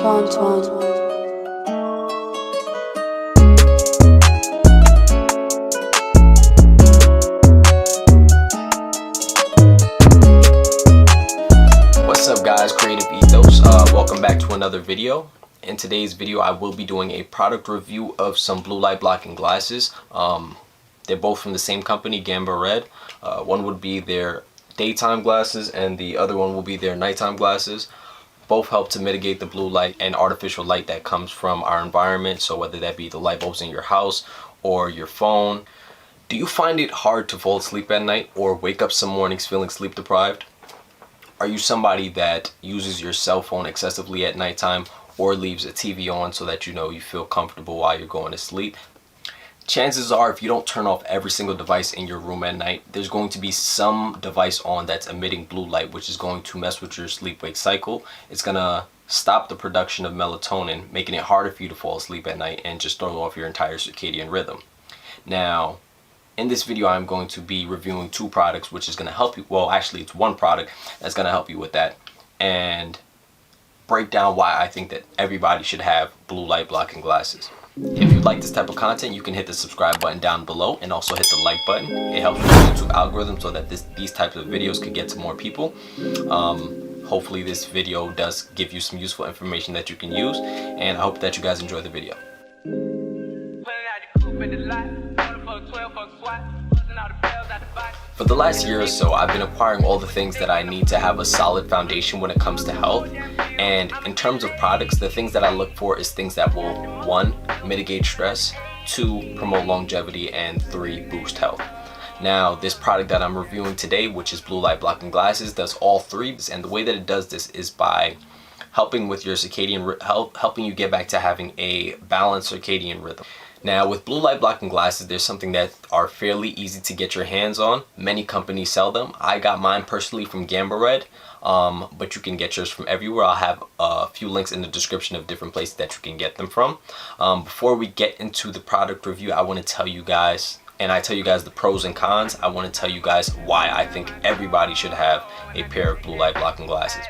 Twan. What's up guys, Creative Ethos. Welcome back to another video. In today's video I will be doing a product review of some blue light blocking glasses. They're both from the same company, Gamba Red. One would be their daytime glasses and the other one will be their nighttime glasses. Both help to mitigate the blue light and artificial light that comes from our environment, so whether that be the light bulbs in your house or your phone. Do you find it hard to fall asleep at night or wake up some mornings feeling sleep deprived? Are you somebody that uses your cell phone excessively at nighttime or leaves a TV on so that you feel comfortable while you're going to sleep? Chances are, if you don't turn off every single device in your room at night, there's going to be some device on that's emitting blue light, which is going to mess with your sleep-wake cycle. It's going to stop the production of melatonin, making it harder for you to fall asleep at night and just throw off your entire circadian rhythm. Now, in this video, I'm going to be reviewing two products, which is going to help you. Well, actually, it's one product that's going to help you with that, and break down why I think that everybody should have blue light blocking glasses. If you like this type of content, you can hit the subscribe button down below and also hit the like button. It helps with the YouTube algorithm so that these types of videos could get to more people. Hopefully this video does give you some useful information that you can use, and I hope that you guys enjoy the video. For the last year or so, I've been acquiring all the things that I need to have a solid foundation when it comes to health. And in terms of products, the things that I look for is things that will, 1, mitigate stress, 2, promote longevity, and 3, boost health. Now, this product that I'm reviewing today, which is blue light blocking glasses, does all three. And the way that it does this is by helping with your circadian health, helping you get back to having a balanced circadian rhythm. Now, with blue light blocking glasses, there's something that are fairly easy to get your hands on. Many companies sell them. I got mine personally from Gamba Red, but you can get yours from everywhere. I'll have a few links in the description of different places that you can get them from. Before we get into the product review, I want to tell you guys, and I tell you guys the pros and cons, I want to tell you guys why I think everybody should have a pair of blue light blocking glasses.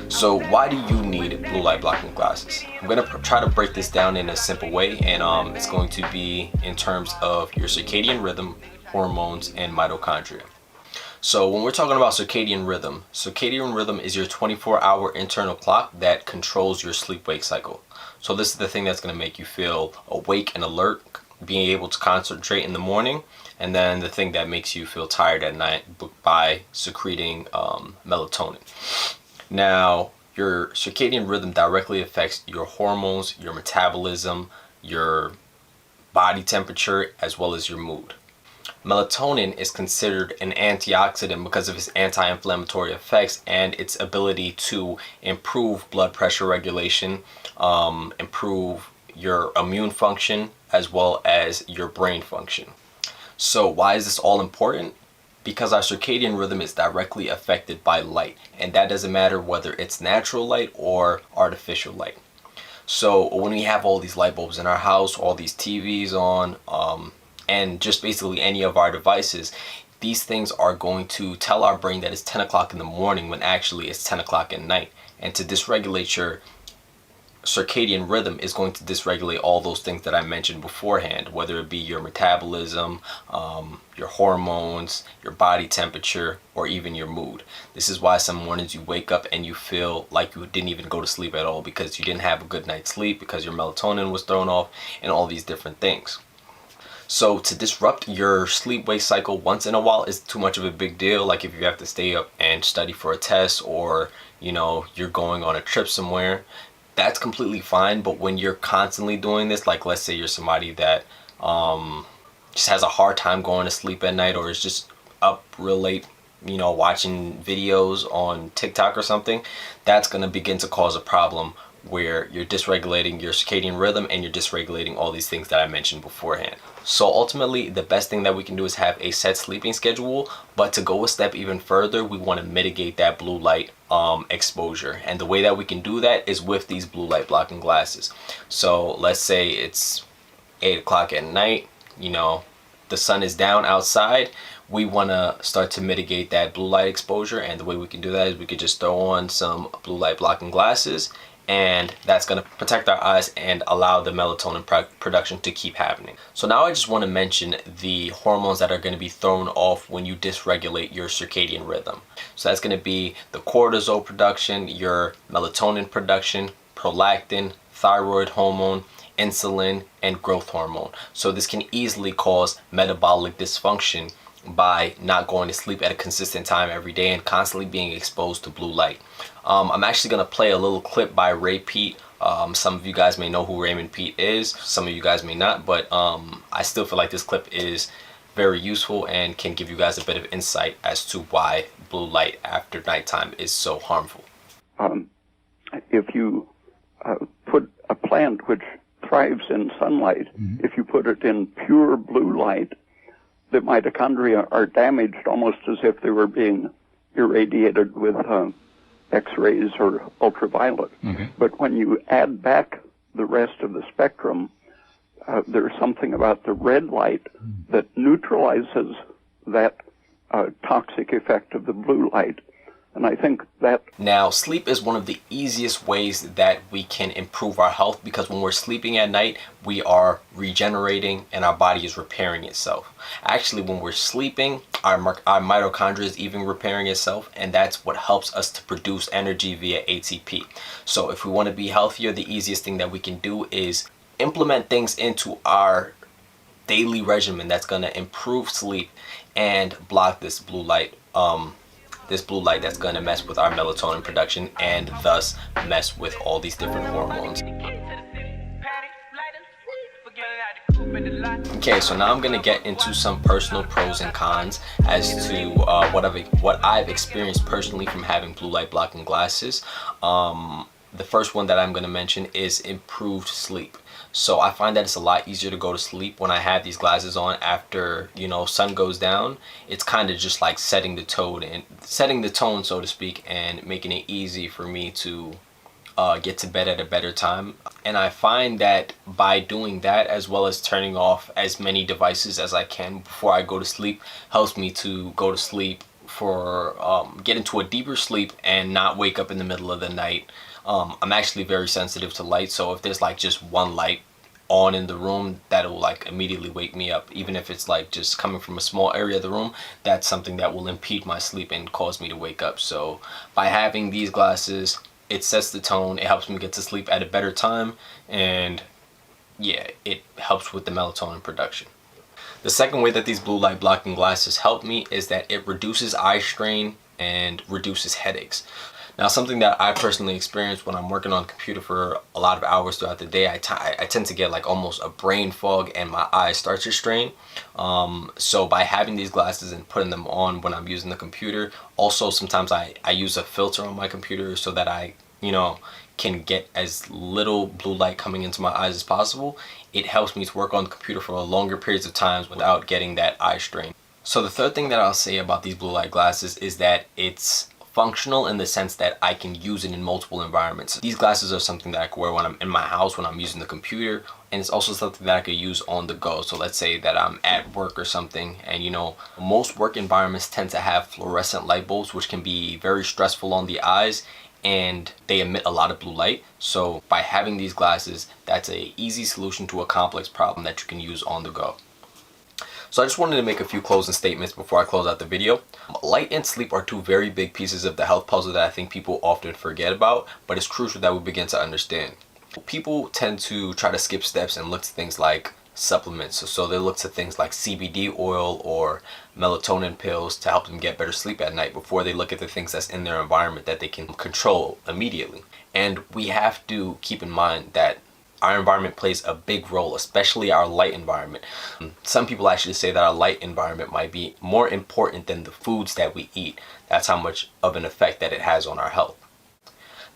So why do you need blue light blocking glasses? I'm going to try to break this down in a simple way, and it's going to be in terms of your circadian rhythm, hormones, and mitochondria. So when we're talking about circadian rhythm is your 24-hour internal clock that controls your sleep-wake cycle. So this is the thing that's going to make you feel awake and alert, being able to concentrate in the morning, and then the thing that makes you feel tired at night by secreting melatonin. Now, your circadian rhythm directly affects your hormones, your metabolism, your body temperature, as well as your mood. Melatonin is considered an antioxidant because of its anti-inflammatory effects and its ability to improve blood pressure regulation, improve your immune function, as well as your brain function. So why is this all important? Because our circadian rhythm is directly affected by light, and that doesn't matter whether it's natural light or artificial light. So when we have all these light bulbs in our house, all these TVs on, and just basically any of our devices, these things are going to tell our brain that it's 10 o'clock in the morning when actually it's 10 o'clock at night. And to dysregulate your circadian rhythm is going to dysregulate all those things that I mentioned beforehand, whether it be your metabolism, your hormones, your body temperature, or even your mood. This is why some mornings you wake up and you feel like you didn't even go to sleep at all because you didn't have a good night's sleep, because your melatonin was thrown off, and all these different things. So to disrupt your sleep-wake cycle once in a while is too much of a big deal. Like if you have to stay up and study for a test, or you're going on a trip somewhere, that's completely fine. But when you're constantly doing this, like let's say you're somebody that just has a hard time going to sleep at night, or is just up real late, watching videos on TikTok or something, that's going to begin to cause a problem where you're dysregulating your circadian rhythm and you're dysregulating all these things that I mentioned beforehand. So ultimately, the best thing that we can do is have a set sleeping schedule, but to go a step even further, we want to mitigate that blue light exposure. And the way that we can do that is with these blue light blocking glasses. So let's say it's 8 o'clock at night, the sun is down outside. we want to start to mitigate that blue light exposure. And the way we can do that is we could just throw on some blue light blocking glasses, and that's going to protect our eyes and allow the melatonin production to keep happening. So now I just want to mention the hormones that are going to be thrown off when you dysregulate your circadian rhythm. So that's going to be the cortisol production, your melatonin production, prolactin, thyroid hormone, insulin, and growth hormone. So this can easily cause metabolic dysfunction by not going to sleep at a consistent time every day and constantly being exposed to blue light. I'm actually going to play a little clip by Ray Peat. Some of you guys may know who Raymond Peat is, some of you guys may not, but I still feel like this clip is very useful and can give you guys a bit of insight as to why blue light after nighttime is so harmful. If you put a plant which thrives in sunlight, if you put it in pure blue light, the mitochondria are damaged almost as if they were being irradiated with X-rays or ultraviolet. But when you add back the rest of the spectrum, there's something about the red light that neutralizes that toxic effect of the blue light. And I think that... Now, sleep is one of the easiest ways that we can improve our health, because when we're sleeping at night, we are regenerating and our body is repairing itself. Actually, when we're sleeping, our mitochondria is even repairing itself, and that's what helps us to produce energy via ATP. So if we want to be healthier, the easiest thing that we can do is implement things into our daily regimen that's going to improve sleep and block this blue light that's going to mess with our melatonin production and thus mess with all these different hormones. Okay, so now I'm going to get into some personal pros and cons as to what I've experienced personally from having blue light blocking glasses. The first one that I'm going to mention is improved sleep. So I find that it's a lot easier to go to sleep when I have these glasses on after, sun goes down. It's kind of just like setting the tone, so to speak, and making it easy for me to get to bed at a better time. And I find that by doing that, as well as turning off as many devices as I can before I go to sleep, helps me to go to sleep get into a deeper sleep and not wake up in the middle of the night. I'm actually very sensitive to light, so if there's like just one light on in the room, that'll like immediately wake me up. Even if it's like just coming from a small area of the room, that's something that will impede my sleep and cause me to wake up. So by having these glasses, it sets the tone, it helps me get to sleep at a better time, and yeah, it helps with the melatonin production. The second way that these blue light blocking glasses help me is that it reduces eye strain and reduces headaches. Now, something that I personally experience when I'm working on a computer for a lot of hours throughout the day, I tend to get like almost a brain fog and my eyes start to strain. So by having these glasses and putting them on when I'm using the computer, also sometimes I use a filter on my computer so that I, can get as little blue light coming into my eyes as possible. It helps me to work on the computer for longer periods of times without getting that eye strain. So the third thing that I'll say about these blue light glasses is that it's functional in the sense that I can use it in multiple environments. These glasses are something that I can wear when I'm in my house, when I'm using the computer, and it's also something that I could use on the go. So let's say that I'm at work or something, and most work environments tend to have fluorescent light bulbs, which can be very stressful on the eyes, and they emit a lot of blue light. So by having these glasses, that's an easy solution to a complex problem that you can use on the go. So I just wanted to make a few closing statements before I close out the video. Light and sleep are two very big pieces of the health puzzle that I think people often forget about, but it's crucial that we begin to understand. People tend to try to skip steps and look to things like supplements. So they look to things like CBD oil or melatonin pills to help them get better sleep at night before they look at the things that's in their environment that they can control immediately. And we have to keep in mind that our environment plays a big role, especially our light environment. Some people actually say that our light environment might be more important than the foods that we eat. That's how much of an effect that it has on our health.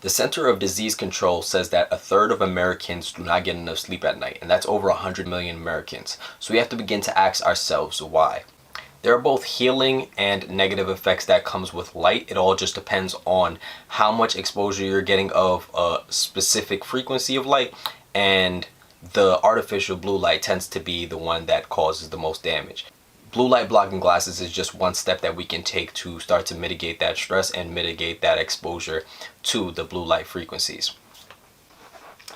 The Center of Disease Control says that 1/3 of Americans do not get enough sleep at night, and that's over 100 million Americans. So we have to begin to ask ourselves why. There are both healing and negative effects that comes with light. It all just depends on how much exposure you're getting of a specific frequency of light, and the artificial blue light tends to be the one that causes the most damage. blue light blocking glasses is just one step that we can take to start to mitigate that stress and mitigate that exposure to the blue light frequencies.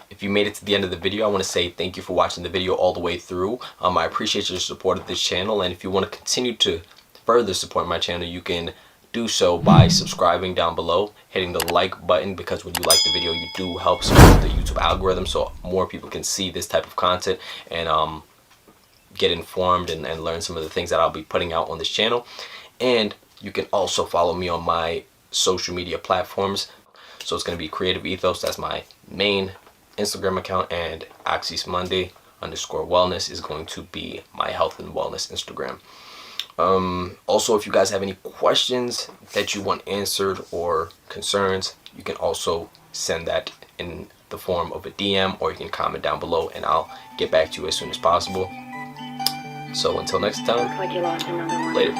If you made it to the end of the video, I want to say thank you for watching the video all the way through. I appreciate your support of this channel, and if you want to continue to further support my channel, you can do so by subscribing down below, hitting the like button, because when you like the video, you do help support the YouTube algorithm so more people can see this type of content and get informed and learn some of the things that I'll be putting out on this channel. And you can also follow me on my social media platforms. So it's going to be Creative Ethos, that's my main Instagram account, and AxisMonday_wellness is going to be my health and wellness Instagram. Also, if you guys have any questions that you want answered or concerns, you can also send that in the form of a DM, or you can comment down below and I'll get back to you as soon as possible. So until next time, later.